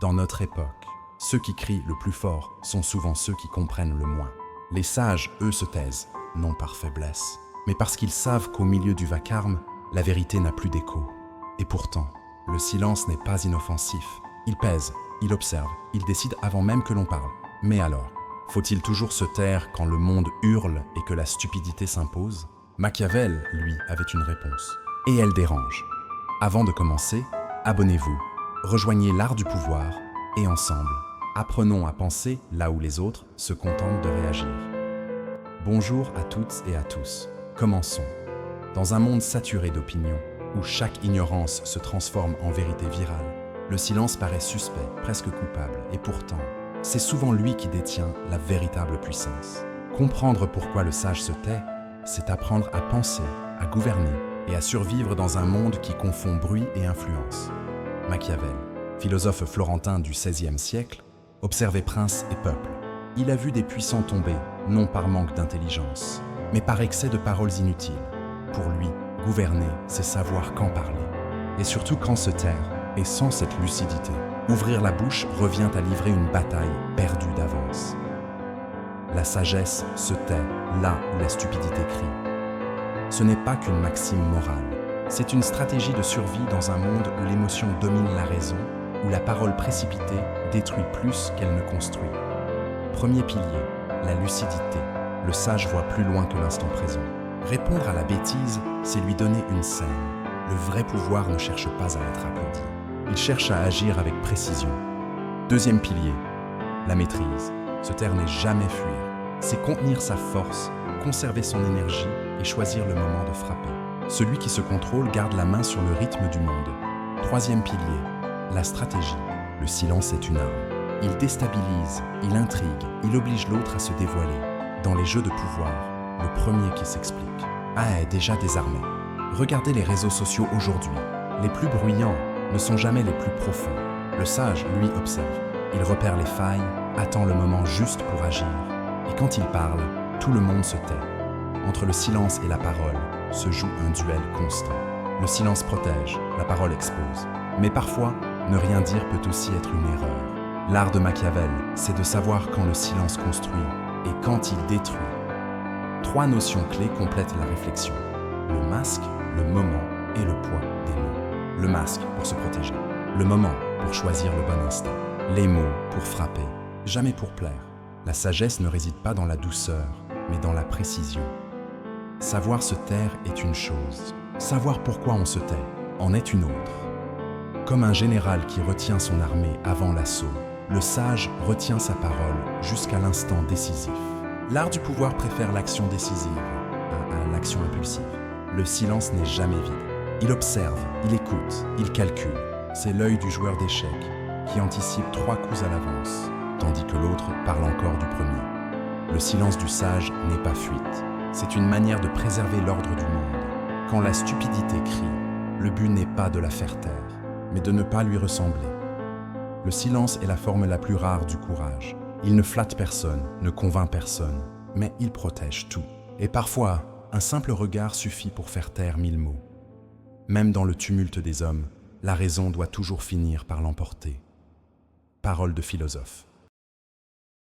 Dans notre époque, ceux qui crient le plus fort sont souvent ceux qui comprennent le moins. Les sages, eux, se taisent, non par faiblesse, mais parce qu'ils savent qu'au milieu du vacarme, la vérité n'a plus d'écho. Et pourtant, le silence n'est pas inoffensif. Il pèse, il observe, il décide avant même que l'on parle. Mais alors, faut-il toujours se taire quand le monde hurle et que la stupidité s'impose? Machiavel, lui, avait une réponse. Et elle dérange. Avant de commencer, abonnez-vous, rejoignez l'art du pouvoir et ensemble, apprenons à penser là où les autres se contentent de réagir. Bonjour à toutes et à tous. Commençons. Dans un monde saturé d'opinions, où chaque ignorance se transforme en vérité virale, le silence paraît suspect, presque coupable, et pourtant, c'est souvent lui qui détient la véritable puissance. Comprendre pourquoi le sage se tait, c'est apprendre à penser, à gouverner et à survivre dans un monde qui confond bruit et influence. Machiavel, philosophe florentin du XVIe siècle, observait princes et peuples. Il a vu des puissants tomber, non par manque d'intelligence, mais par excès de paroles inutiles. Pour lui, gouverner, c'est savoir quand parler, et surtout quand se taire, et sans cette lucidité. Ouvrir la bouche revient à livrer une bataille perdue d'avance. La sagesse se tait là où la stupidité crie. Ce n'est pas qu'une maxime morale, c'est une stratégie de survie dans un monde où l'émotion domine la raison, où la parole précipitée détruit plus qu'elle ne construit. Premier pilier, la lucidité. Le sage voit plus loin que l'instant présent. Répondre à la bêtise, c'est lui donner une scène. Le vrai pouvoir ne cherche pas à être applaudi. Il cherche à agir avec précision. Deuxième pilier, la maîtrise. Se taire n'est jamais fuir. C'est contenir sa force, conserver son énergie et choisir le moment de frapper. Celui qui se contrôle garde la main sur le rythme du monde. Troisième pilier, la stratégie. Le silence est une arme. Il déstabilise, il intrigue, il oblige l'autre à se dévoiler. Dans les jeux de pouvoir, le premier qui s'explique est déjà désarmé. Regardez les réseaux sociaux aujourd'hui. Les plus bruyants ne sont jamais les plus profonds. Le sage, lui, observe. Il repère les failles, attend le moment juste pour agir. Et quand il parle, tout le monde se tait. Entre le silence et la parole se joue un duel constant. Le silence protège, la parole expose. Mais parfois, ne rien dire peut aussi être une erreur. L'art de Machiavel, c'est de savoir quand le silence construit et quand il détruit. Trois notions clés complètent la réflexion. Le masque, le moment et le poids des mots. Le masque pour se protéger. Le moment pour choisir le bon instant. Les mots pour frapper, jamais pour plaire. La sagesse ne réside pas dans la douceur, mais dans la précision. Savoir se taire est une chose. Savoir pourquoi on se tait en est une autre. Comme un général qui retient son armée avant l'assaut, le sage retient sa parole jusqu'à l'instant décisif. L'art du pouvoir préfère l'action décisive à l'action impulsive. Le silence n'est jamais vide. Il observe, il écoute, il calcule. C'est l'œil du joueur d'échecs qui anticipe 3 coups à l'avance, tandis que l'autre parle encore du premier. Le silence du sage n'est pas fuite. C'est une manière de préserver l'ordre du monde. Quand la stupidité crie, le but n'est pas de la faire taire, mais de ne pas lui ressembler. Le silence est la forme la plus rare du courage. Il ne flatte personne, ne convainc personne, mais il protège tout. Et parfois, un simple regard suffit pour faire taire 1000 mots. Même dans le tumulte des hommes, la raison doit toujours finir par l'emporter. Parole de philosophe.